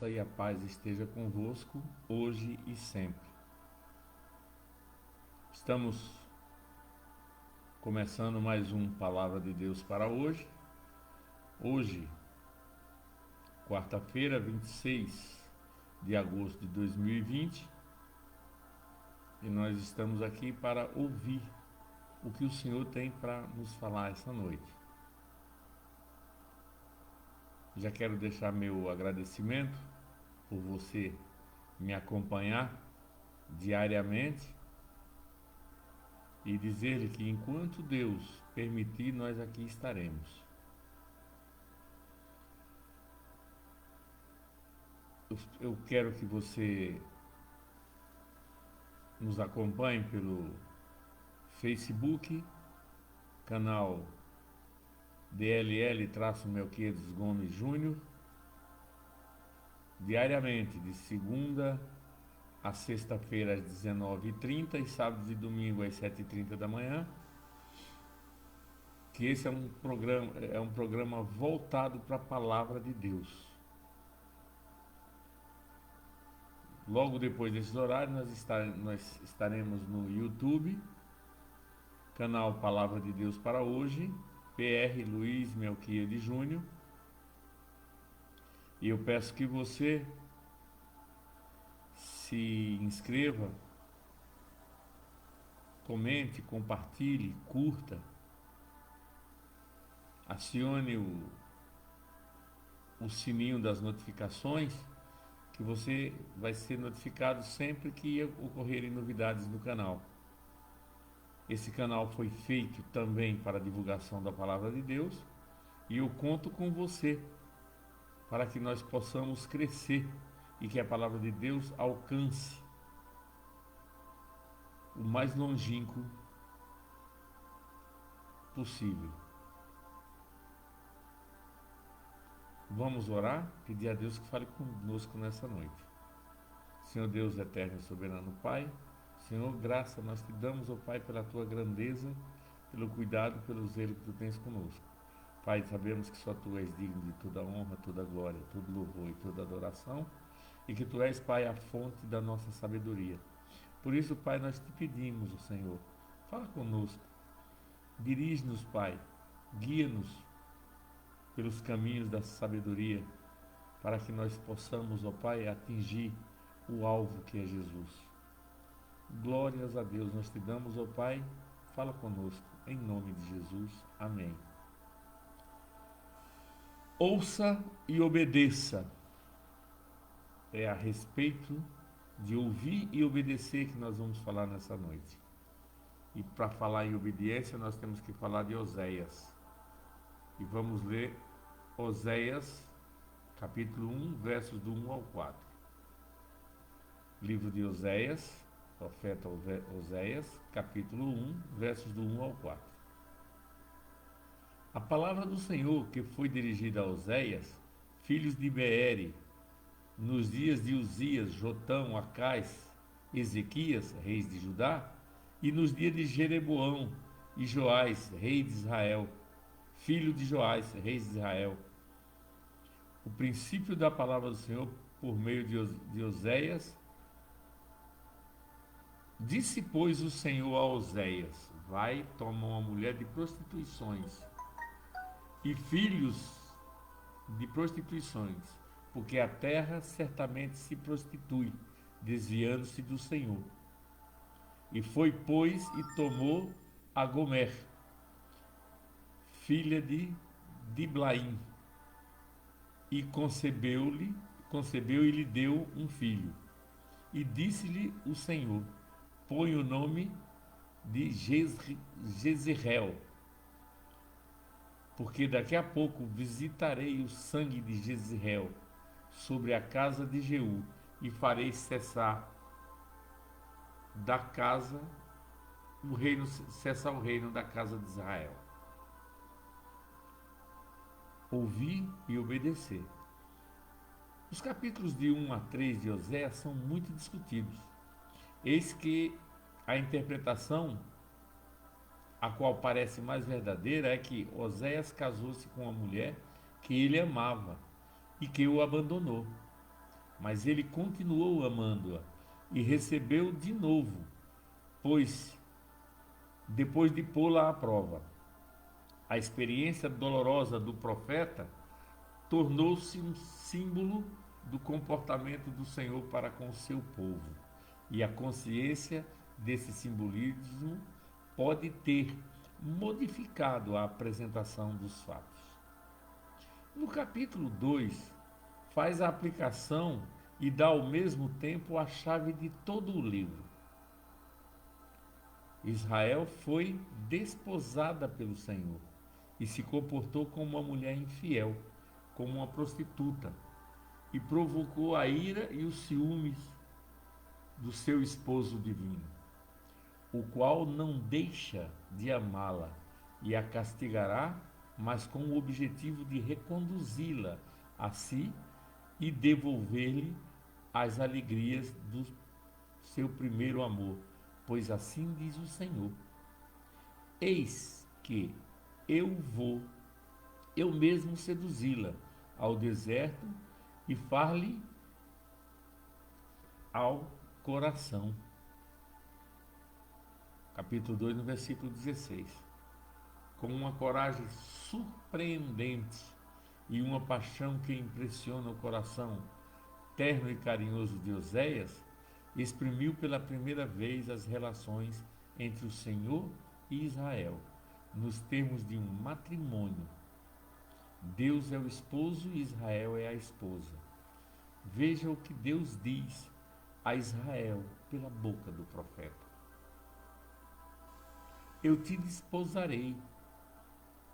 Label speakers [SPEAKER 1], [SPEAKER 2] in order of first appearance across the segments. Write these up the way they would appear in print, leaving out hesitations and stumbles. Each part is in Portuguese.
[SPEAKER 1] graça e a paz esteja convosco, hoje e sempre. Estamos começando mais um Palavra de Deus para hoje. Hoje, quarta-feira, 26 de agosto de 2020, e nós estamos aqui para ouvir o que o Senhor tem para nos falar essa noite. Já quero deixar meu agradecimento por você me acompanhar diariamente e dizer-lhe que enquanto Deus permitir, nós aqui estaremos. Eu quero que você nos acompanhe pelo Facebook, canal DLL-Melquiades Gomes Júnior, diariamente, de segunda a sexta-feira às 19h30 e sábados e domingos às 7h30 da manhã. Que esse é um programa voltado para a palavra de Deus. Logo depois desses horários, nós estaremos no YouTube, canal Palavra de Deus para hoje, PR Luiz Melquiades Júnior. E eu peço que você se inscreva, comente, compartilhe, curta, acione o sininho das notificações, que você vai ser notificado sempre que ocorrerem novidades no canal. Esse canal foi feito também para a divulgação da Palavra de Deus e eu conto com você para que nós possamos crescer e que a Palavra de Deus alcance o mais longínquo possível. Vamos orar, pedir a Deus que fale conosco nessa noite. Senhor Deus eterno e soberano Pai, Senhor, graça nós te damos, ó Pai, pela tua grandeza, pelo cuidado, pelo zelo que tu tens conosco. Pai, sabemos que só tu és digno de toda honra, toda glória, todo louvor e toda adoração, e que tu és, Pai, a fonte da nossa sabedoria. Por isso, Pai, nós te pedimos, ó Senhor, fala conosco, dirige-nos, Pai, guia-nos pelos caminhos da sabedoria, para que nós possamos, ó Pai, atingir o alvo que é Jesus. Glórias a Deus, nós te damos, ó Pai, fala conosco, em nome de Jesus, amém. Ouça e obedeça, é a respeito de ouvir e obedecer que nós vamos falar nessa noite. E para falar em obediência, nós temos que falar de Oséias. E vamos ler Oséias, capítulo 1, versos do 1 ao 4. Livro de Oséias, profeta Oséias, capítulo 1, versos do 1 ao 4. A palavra do Senhor que foi dirigida a Oséias, filhos de Beere, nos dias de Uzias, Jotão, Acais, Ezequias, reis de Judá, e nos dias de Jeroboão e Joás, rei de Israel, filho de Joás, rei de Israel. O princípio da palavra do Senhor por meio de Oséias. Disse, pois, o Senhor a Oséias: vai, toma uma mulher de prostituições e filhos de prostituições, porque a terra certamente se prostitui, desviando-se do Senhor. E foi, pois, e tomou a Gomer, filha de Diblaim, e concebeu e lhe deu um filho. E disse-lhe o Senhor: põe o nome de Jezreel, porque daqui a pouco visitarei o sangue de Jezreel sobre a casa de Jeú, e farei cessar o reino da casa de Israel. Ouvir e obedecer. Os capítulos de 1 a 3 de Oséias são muito discutidos. Eis que a interpretação a qual parece mais verdadeira é que Oséias casou-se com uma mulher que ele amava e que o abandonou. mas ele continuou amando-a e recebeu de novo, pois depois de pô-la à prova. A experiência dolorosa do profeta tornou-se um símbolo do comportamento do Senhor para com o seu povo. E a consciência desse simbolismo pode ter modificado a apresentação dos fatos. No capítulo 2, faz a aplicação e dá ao mesmo tempo a chave de todo o livro. Israel foi desposada pelo Senhor e se comportou como uma mulher infiel, como uma prostituta, e provocou a ira e os ciúmes do seu esposo divino, o qual não deixa de amá-la e a castigará, mas com o objetivo de reconduzi-la a si e devolver-lhe as alegrias do seu primeiro amor, pois assim diz o Senhor: eis que eu mesmo seduzi-la ao deserto e far-lhe ao coração. Capítulo 2, no versículo 16. Com uma coragem surpreendente e uma paixão que impressiona o coração terno e carinhoso de Oséias, exprimiu pela primeira vez as relações entre o Senhor e Israel, nos termos de um matrimônio. Deus é o esposo e Israel é a esposa. Veja o que Deus diz a Israel pela boca do profeta: eu te desposarei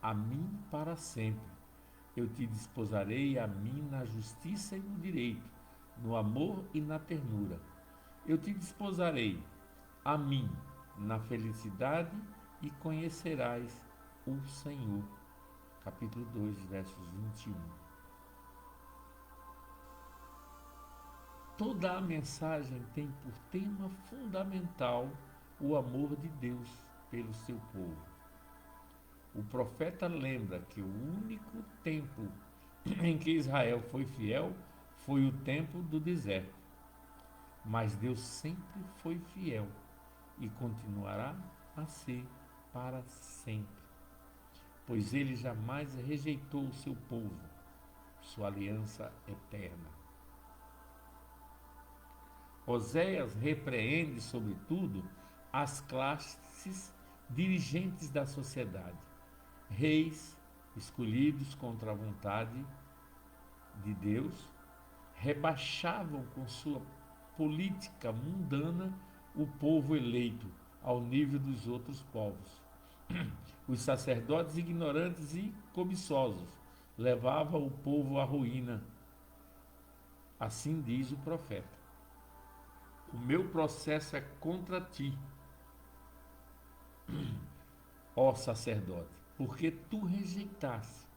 [SPEAKER 1] a mim para sempre. Eu te desposarei a mim na justiça e no direito, no amor e na ternura. Eu te desposarei a mim na felicidade e conhecerás o Senhor. Capítulo 2, versos 21. Toda a mensagem tem por tema fundamental o amor de Deus pelo seu povo. O profeta lembra que o único tempo em que Israel foi fiel foi o tempo do deserto. Mas Deus sempre foi fiel e continuará a ser para sempre, pois ele jamais rejeitou o seu povo, sua aliança eterna. Oséias repreende, sobretudo, as classes dirigentes da sociedade, reis escolhidos contra a vontade de Deus, rebaixavam com sua política mundana o povo eleito ao nível dos outros povos. Os sacerdotes ignorantes e cobiçosos levavam o povo à ruína. Assim diz o profeta: o meu processo é contra ti, ó sacerdote, porque tu rejeitaste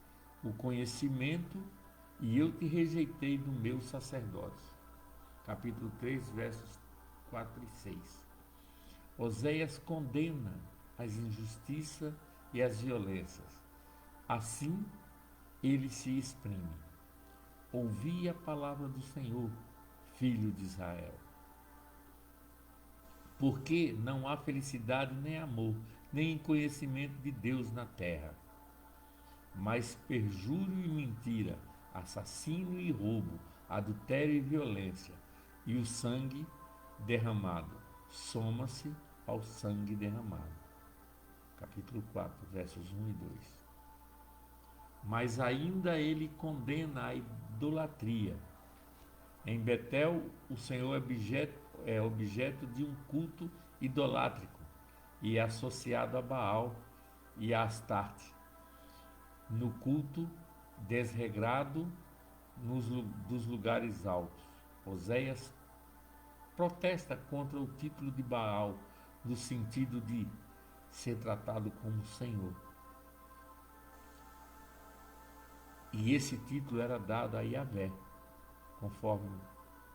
[SPEAKER 1] o conhecimento e eu te rejeitei do meu sacerdócio. Capítulo 3, versos 4 e 6. Oséias condena as injustiças e as violências. Assim ele se exprime: ouvi a palavra do Senhor, filho de Israel. Porque não há felicidade nem amor, nem conhecimento de Deus na terra, mas perjúrio e mentira, assassínio e roubo, adultério e violência, e o sangue derramado soma-se ao sangue derramado. Capítulo 4, versos 1 e 2. Mas ainda ele condena a idolatria. Em Betel, o Senhor é objeto de um culto idolátrico e é associado a Baal e a Astarte. No culto desregrado dos lugares altos, Oséias protesta contra o título de Baal, no sentido de ser tratado como Senhor. E esse título era dado a Yahvé, conforme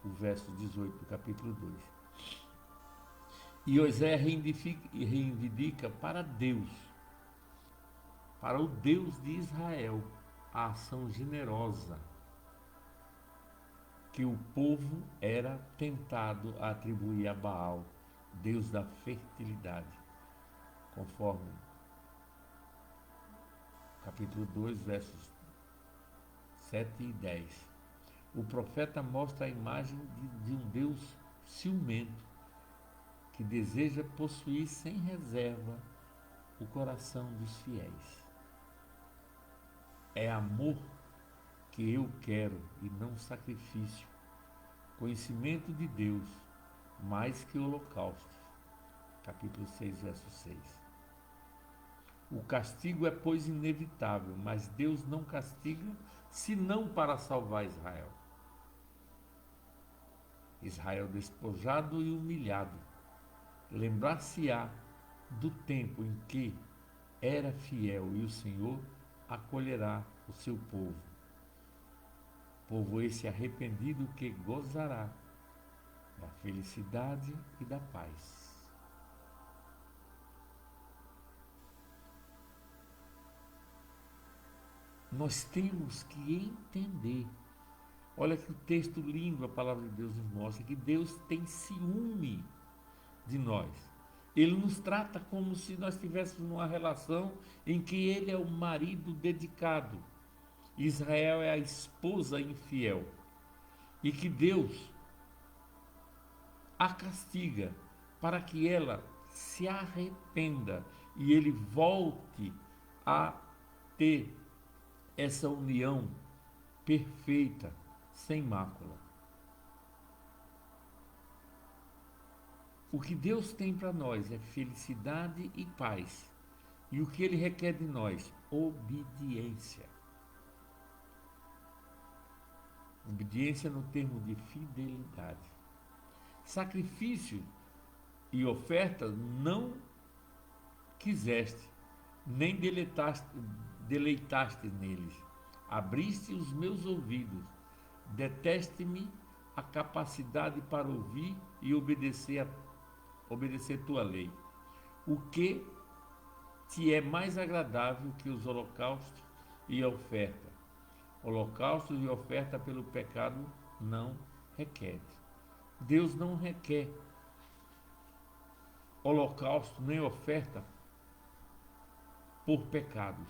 [SPEAKER 1] o verso 18 do capítulo 2. E Oséias reivindica para Deus, para o Deus de Israel, a ação generosa que o povo era tentado a atribuir a Baal, deus da fertilidade, conforme capítulo 2, versos 7 e 10. O profeta mostra a imagem de um Deus ciumento, que deseja possuir sem reserva o coração dos fiéis. É amor que eu quero e não sacrifício, conhecimento de Deus mais que holocaustos. Capítulo 6, verso 6. O castigo é, pois, inevitável, mas Deus não castiga senão para salvar Israel. Israel despojado e humilhado, lembrar-se-á do tempo em que era fiel e o Senhor acolherá o seu povo. Povo esse arrependido que gozará da felicidade e da paz. Nós temos que entender. Olha que o texto lindo, a palavra de Deus nos mostra que Deus tem ciúme de nós. Ele nos trata como se nós estivéssemos numa relação em que ele é o marido dedicado, Israel é a esposa infiel, e que Deus a castiga para que ela se arrependa e ele volte a ter essa união perfeita, sem mácula. O que Deus tem para nós é felicidade e paz. E o que Ele requer de nós? Obediência. Obediência no termo de fidelidade. Sacrifício e oferta não quiseste, nem deleitaste neles. Abriste os meus ouvidos. Deteste-me a capacidade para ouvir e obedecer tua lei. O que te é mais agradável que os holocaustos e a oferta? Holocaustos e oferta pelo pecado não requer. Deus não requer holocausto nem oferta por pecados.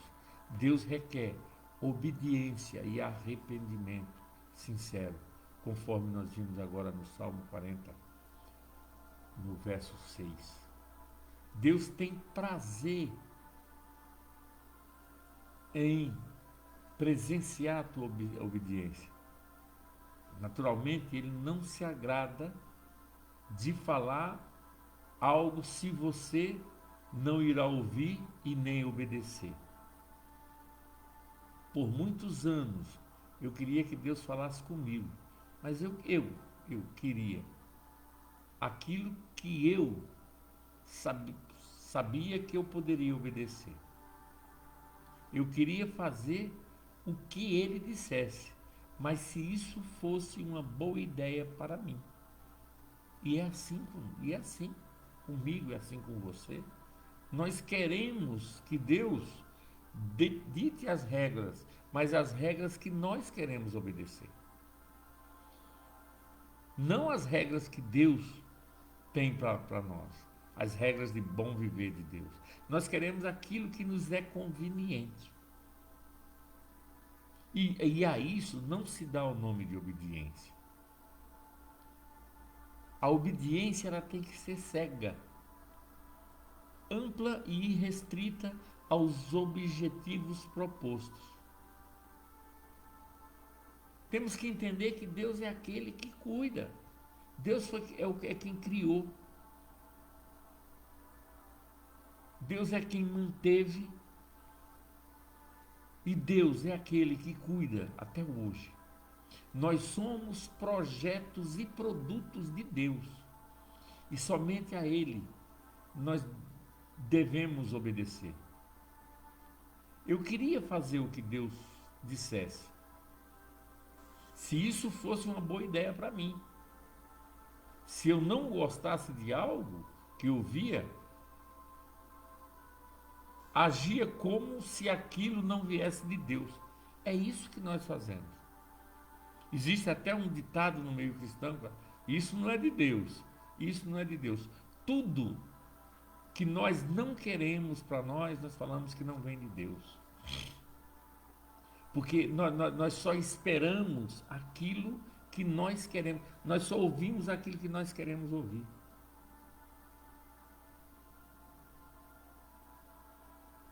[SPEAKER 1] Deus requer obediência e arrependimento sincero, conforme nós vimos agora no Salmo 40, no verso 6. Deus tem prazer em presenciar a tua obediência. Naturalmente, Ele não se agrada de falar algo se você não irá ouvir e nem obedecer. Por muitos anos, eu queria que Deus falasse comigo, mas eu queria aquilo que eu sabia que eu poderia obedecer. Eu queria fazer o que Ele dissesse, mas se isso fosse uma boa ideia para mim. E é assim comigo, é assim com você. Nós queremos que Deus dite as regras, mas as regras que nós queremos obedecer. Não as regras que Deus tem para nós, as regras de bom viver de Deus. Nós queremos aquilo que nos é conveniente. E a isso não se dá o nome de obediência. A obediência ela tem que ser cega, ampla e irrestrita aos objetivos propostos. Temos que entender que Deus é aquele que cuida. Deus é quem criou. Deus é quem manteve. E Deus é aquele que cuida até hoje. Nós somos projetos e produtos de Deus. E somente a Ele nós devemos obedecer. Eu queria fazer o que Deus dissesse. Se isso fosse uma boa ideia para mim. Se eu não gostasse de algo que eu via, agia como se aquilo não viesse de Deus. É isso que nós fazemos. Existe até um ditado no meio cristão: isso não é de Deus, isso não é de Deus. Tudo que nós não queremos para nós, nós falamos que não vem de Deus. Porque nós só esperamos aquilo que nós queremos, nós só ouvimos aquilo que nós queremos ouvir.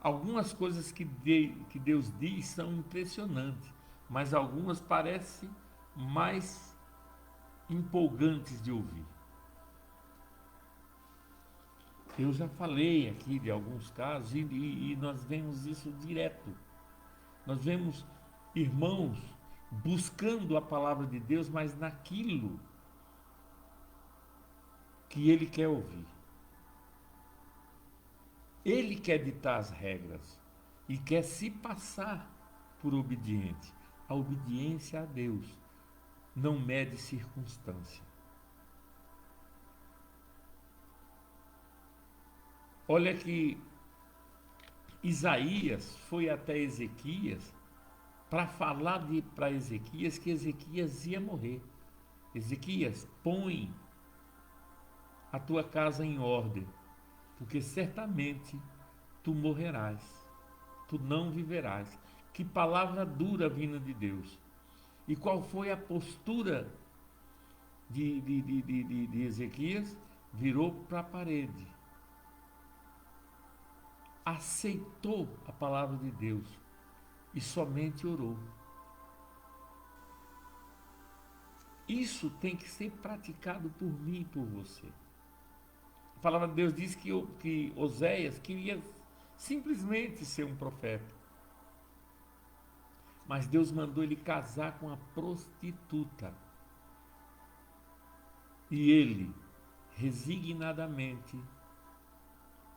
[SPEAKER 1] Algumas coisas que Deus diz são impressionantes, mas algumas parecem mais empolgantes de ouvir. Eu já falei aqui de alguns casos e nós vemos isso direto. Nós vemos irmãos buscando a palavra de Deus, mas naquilo que ele quer ouvir. Ele quer ditar as regras e quer se passar por obediente. A obediência a Deus não mede circunstância. Olha que Isaías foi até Ezequias para falar para Ezequias que Ezequias ia morrer. Ezequias, põe a tua casa em ordem, porque certamente tu morrerás, tu não viverás. Que palavra dura vinda de Deus. E qual foi a postura de Ezequias? Virou para a parede. Aceitou a palavra de Deus e somente orou. Isso tem que ser praticado por mim e por você. A palavra de Deus diz que Oséias queria simplesmente ser um profeta. Mas Deus mandou ele casar com a prostituta. E ele, resignadamente,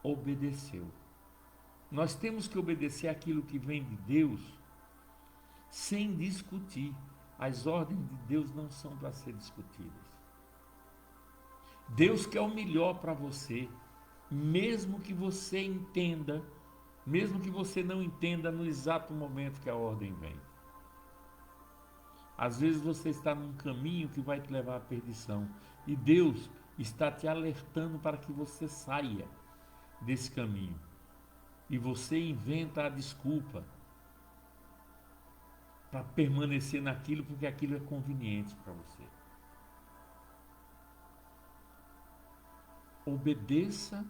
[SPEAKER 1] obedeceu. Nós temos que obedecer aquilo que vem de Deus sem discutir. As ordens de Deus não são para ser discutidas. Deus quer o melhor para você, mesmo que você entenda, mesmo que você não entenda no exato momento que a ordem vem. Às vezes você está num caminho que vai te levar à perdição e Deus está te alertando para que você saia desse caminho. E você inventa a desculpa para permanecer naquilo porque aquilo é conveniente para você. Obedeça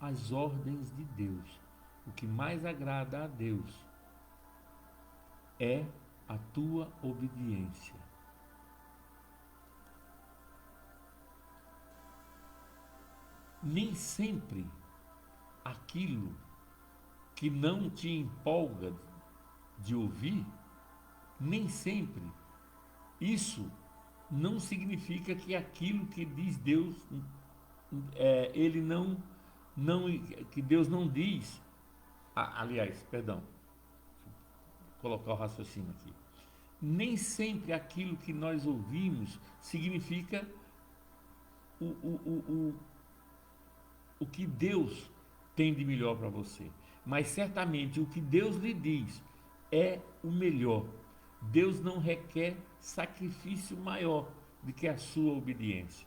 [SPEAKER 1] às ordens de Deus. O que mais agrada a Deus é a tua obediência. Nem sempre aquilo que não te empolga de ouvir, nem sempre isso não significa que aquilo que diz Deus, ele não, que Deus não diz. Aliás, perdão, vou colocar o raciocínio aqui. Nem sempre aquilo que nós ouvimos significa o que Deus tem de melhor para você. Mas certamente o que Deus lhe diz é o melhor. Deus não requer sacrifício maior do que a sua obediência.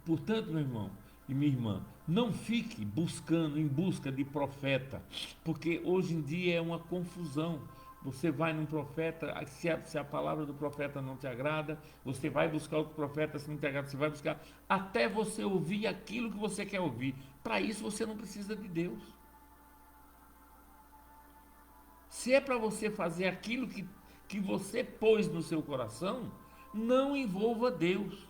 [SPEAKER 1] Portanto, meu irmão e minha irmã, não fique em busca de profeta, porque hoje em dia é uma confusão. Você vai num profeta, se a palavra do profeta não te agrada, você vai buscar outro profeta, se não te agrada, você vai buscar, até você ouvir aquilo que você quer ouvir. Para isso você não precisa de Deus. Se é para você fazer aquilo que você pôs no seu coração, não envolva Deus.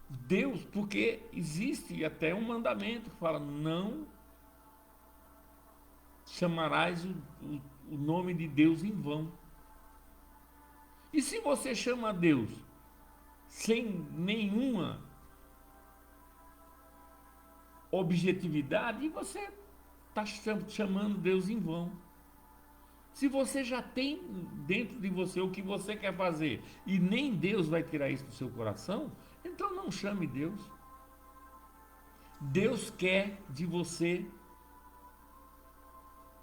[SPEAKER 1] Deus, porque existe até um mandamento que fala: não chamarás o nome de Deus em vão. E se você chama a Deus sem nenhuma objetividade, você está chamando Deus em vão. Se você já tem dentro de você o que você quer fazer e nem Deus vai tirar isso do seu coração, então não chame Deus. Deus quer de você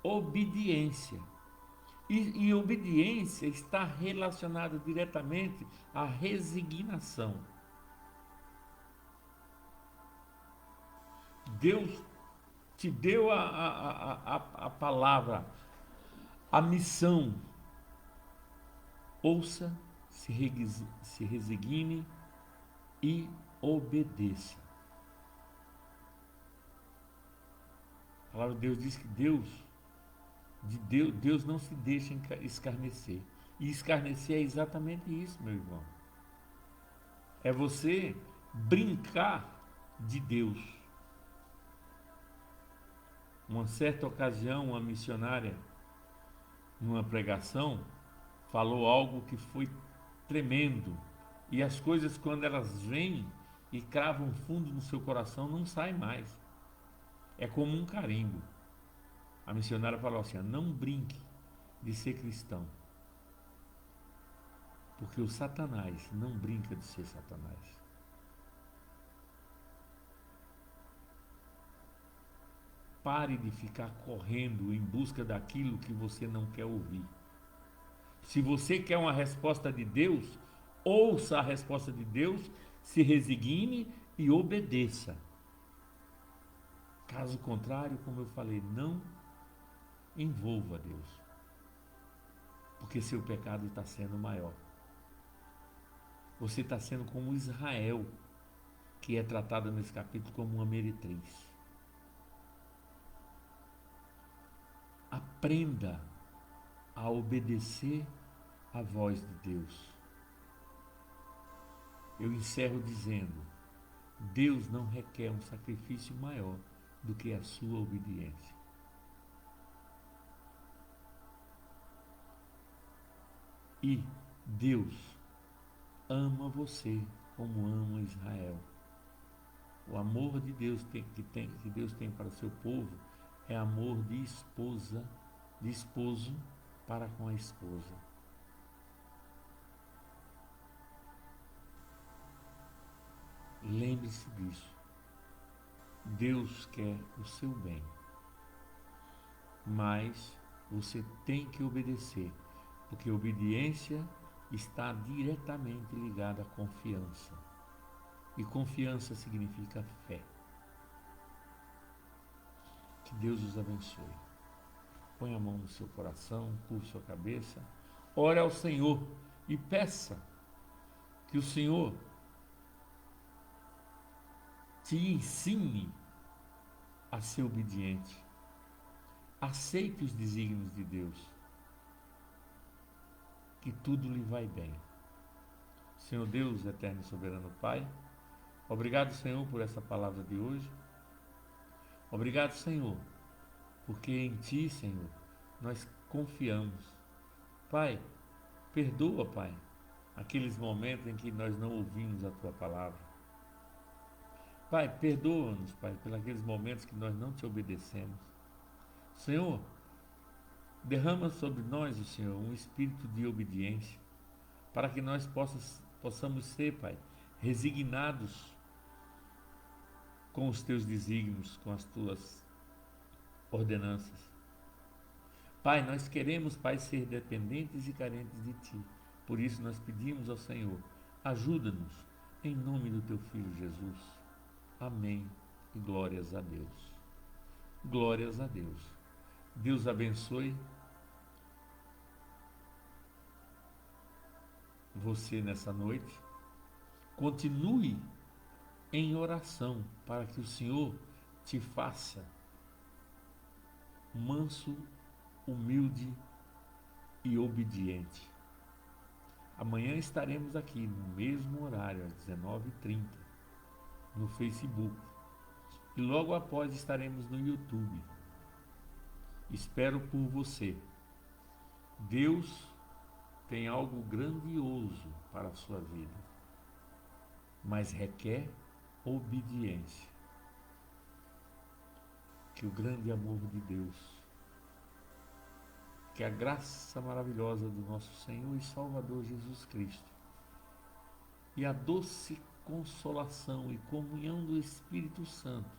[SPEAKER 1] obediência. E obediência está relacionada diretamente à resignação. Deus te deu a palavra, a missão. Ouça, se resigne e obedeça. A palavra de Deus diz que Deus não se deixa escarnecer. E escarnecer é exatamente isso, meu irmão. É você brincar de Deus. Uma certa ocasião, uma missionária, numa pregação, falou algo que foi tremendo. E as coisas, quando elas vêm e cravam fundo no seu coração, não saem mais. É como um carimbo. A missionária falou assim: não brinque de ser cristão, porque o Satanás não brinca de ser Satanás. Pare de ficar correndo em busca daquilo que você não quer ouvir. Se você quer uma resposta de Deus, ouça a resposta de Deus, se resigne e obedeça. Caso contrário, como eu falei, não envolva Deus, porque seu pecado está sendo maior. Você está sendo como Israel, que é tratado nesse capítulo como uma meretriz. Aprenda a obedecer à voz de Deus. Eu encerro dizendo: Deus não requer um sacrifício maior do que a sua obediência. E Deus ama você como ama Israel. O amor de Deus que Deus tem para o seu povo é amor de esposo para com a esposa. Lembre-se disso. Deus quer o seu bem, mas você tem que obedecer, porque obediência está diretamente ligada à confiança. E confiança significa fé. Que Deus os abençoe. Põe a mão no seu coração, curve sua cabeça, ore ao Senhor e peça que o Senhor te ensine a ser obediente. Aceite os desígnios de Deus, que tudo lhe vai bem. Senhor Deus, eterno e soberano Pai, obrigado, Senhor, por essa palavra de hoje. Obrigado, Senhor, porque em Ti, Senhor, nós confiamos. Pai, perdoa, Pai, aqueles momentos em que nós não ouvimos a Tua palavra. Pai, perdoa-nos, Pai, pelos aqueles momentos que nós não Te obedecemos. Senhor, derrama sobre nós, o Senhor, um espírito de obediência, para que nós possamos ser, Pai, resignados com os Teus desígnios, com as Tuas ordenanças. Pai, nós queremos, Pai, ser dependentes e carentes de Ti. Por isso nós pedimos ao Senhor, ajuda-nos, em nome do Teu Filho Jesus. Amém e glórias a Deus. Glórias a Deus. Deus abençoe você nessa noite. Continue em oração para que o Senhor te faça manso, humilde e obediente. Amanhã estaremos aqui no mesmo horário, às 19h30, no Facebook. E logo após estaremos no YouTube. Espero por você. Deus tem algo grandioso para a sua vida, mas requer obediência. Que o grande amor de Deus, que a graça maravilhosa do nosso Senhor e Salvador Jesus Cristo e a doce consolação e comunhão do Espírito Santo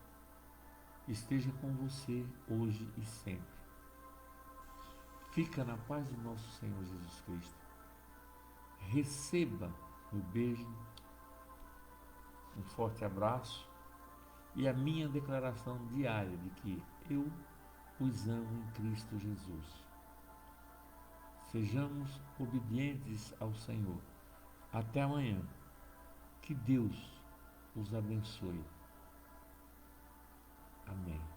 [SPEAKER 1] esteja com você hoje e sempre. Fica na paz do nosso Senhor Jesus Cristo. Receba meu beijo, um forte abraço e a minha declaração diária de que eu os amo em Cristo Jesus. Sejamos obedientes ao Senhor. Até amanhã. Que Deus os abençoe. Amém.